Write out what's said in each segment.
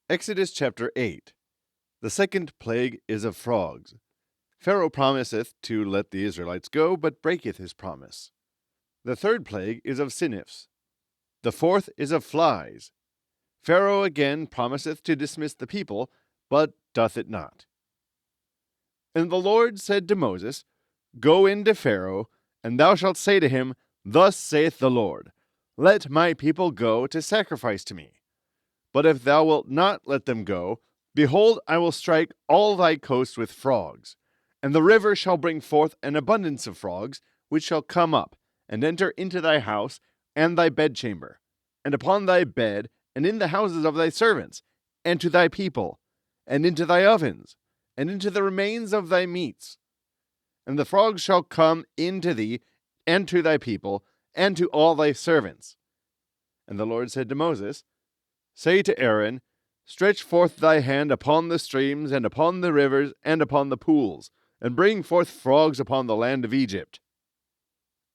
Exodus chapter 8. The second plague is of frogs. Pharaoh promiseth to let the Israelites go, but breaketh his promise. The third plague is of sinnifs. The fourth is of flies. Pharaoh again promiseth to dismiss the people, but doth it not. And the Lord said to Moses, Go in to Pharaoh, and thou shalt say to him, Thus saith the Lord, Let my people go to sacrifice to me. But if thou wilt not let them go, behold, I will strike all thy coast with frogs, and the river shall bring forth an abundance of frogs, which shall come up, and enter into thy house and thy bedchamber, and upon thy bed, and in the houses of thy servants, and to thy people, and into thy ovens, and into the remains of thy meats. And the frogs shall come into thee, and to thy people, and to all thy servants. And the Lord said to Moses, Say to Aaron, Stretch forth thy hand upon the streams, and upon the rivers, and upon the pools, and bring forth frogs upon the land of Egypt.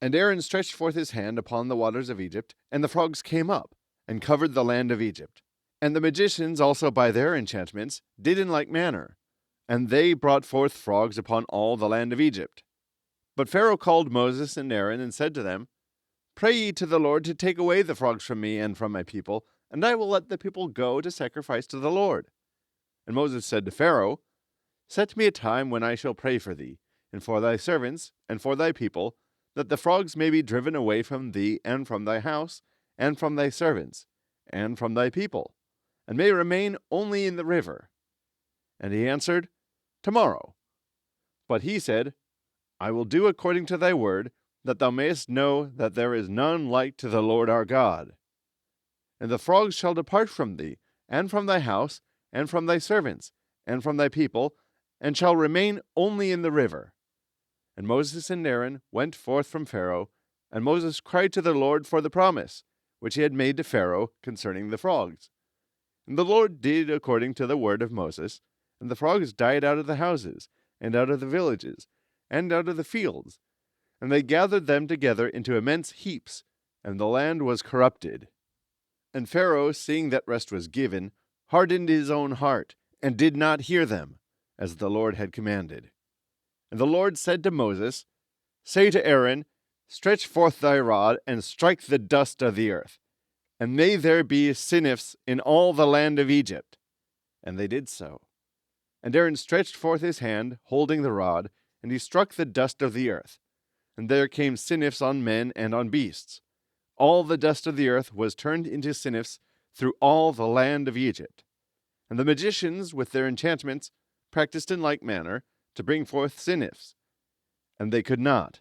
And Aaron stretched forth his hand upon the waters of Egypt, and the frogs came up, and covered the land of Egypt. And the magicians also by their enchantments did in like manner, and they brought forth frogs upon all the land of Egypt. But Pharaoh called Moses and Aaron, and said to them, Pray ye to the Lord to take away the frogs from me and from my people, and I will let the people go to sacrifice to the Lord. And Moses said to Pharaoh, Set me a time when I shall pray for thee, and for thy servants, and for thy people, that the frogs may be driven away from thee, and from thy house, and from thy servants, and from thy people, and may remain only in the river. And he answered, Tomorrow. But he said, I will do according to thy word, that thou mayest know that there is none like to the Lord our God. And the frogs shall depart from thee, and from thy house, and from thy servants, and from thy people, and shall remain only in the river. And Moses and Aaron went forth from Pharaoh, and Moses cried to the Lord for the promise, which he had made to Pharaoh concerning the frogs. And the Lord did according to the word of Moses, and the frogs died out of the houses, and out of the villages, and out of the fields, and they gathered them together into immense heaps, and the land was corrupted. And Pharaoh, seeing that rest was given, hardened his own heart, and did not hear them, as the Lord had commanded. And the Lord said to Moses, Say to Aaron, Stretch forth thy rod, and strike the dust of the earth, and may there be sinnifs in all the land of Egypt. And they did so. And Aaron stretched forth his hand, holding the rod, and he struck the dust of the earth. And there came sinnifs on men and on beasts. All the dust of the earth was turned into sinnifs through all the land of Egypt. And the magicians, with their enchantments, practiced in like manner to bring forth sinnifs. And they could not.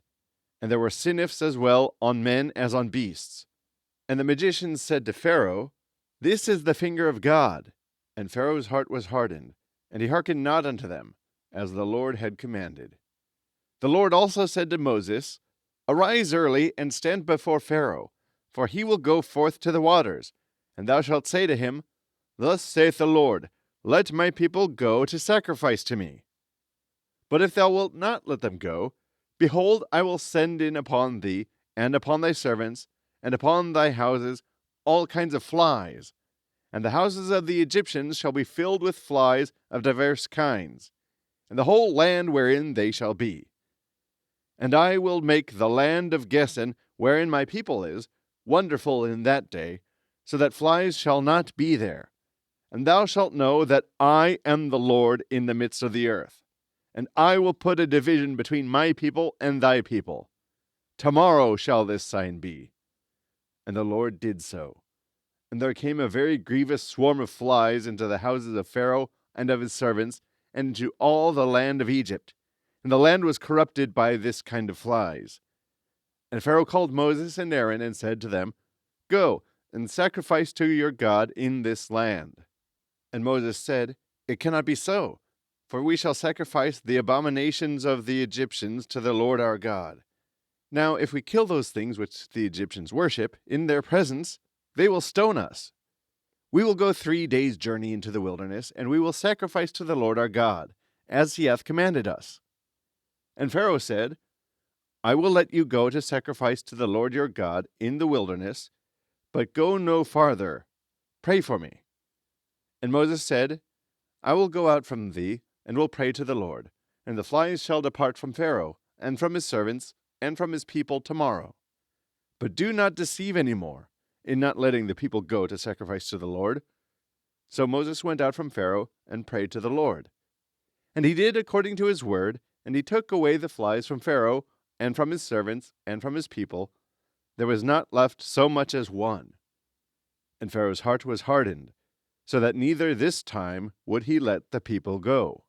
And there were sinnifs as well on men as on beasts. And the magicians said to Pharaoh, This is the finger of God. And Pharaoh's heart was hardened, and he hearkened not unto them, as the Lord had commanded. The Lord also said to Moses, Arise early, and stand before Pharaoh, for he will go forth to the waters, and thou shalt say to him, Thus saith the Lord, Let my people go to sacrifice to me. But if thou wilt not let them go, behold, I will send in upon thee, and upon thy servants, and upon thy houses, all kinds of flies, and the houses of the Egyptians shall be filled with flies of divers kinds, and the whole land wherein they shall be. And I will make the land of Gesen, wherein my people is, wonderful in that day, so that flies shall not be there. And thou shalt know that I am the Lord in the midst of the earth. And I will put a division between my people and thy people. Tomorrow shall this sign be. And the Lord did so. And there came a very grievous swarm of flies into the houses of Pharaoh and of his servants, and into all the land of Egypt. And the land was corrupted by this kind of flies. And Pharaoh called Moses and Aaron, and said to them, Go, and sacrifice to your God in this land. And Moses said, It cannot be so, for we shall sacrifice the abominations of the Egyptians to the Lord our God. Now, if we kill those things which the Egyptians worship in their presence, they will stone us. We will go 3 days' journey into the wilderness, and we will sacrifice to the Lord our God, as he hath commanded us. And Pharaoh said, I will let you go to sacrifice to the Lord your God in the wilderness, but go no farther. Pray for me. And Moses said, I will go out from thee, and will pray to the Lord, and the flies shall depart from Pharaoh, and from his servants, and from his people tomorrow. But do not deceive any more, in not letting the people go to sacrifice to the Lord. So Moses went out from Pharaoh, and prayed to the Lord. And he did according to his word, and he took away the flies from Pharaoh, and from his servants, and from his people. There was not left so much as one. And Pharaoh's heart was hardened, so that neither this time would he let the people go.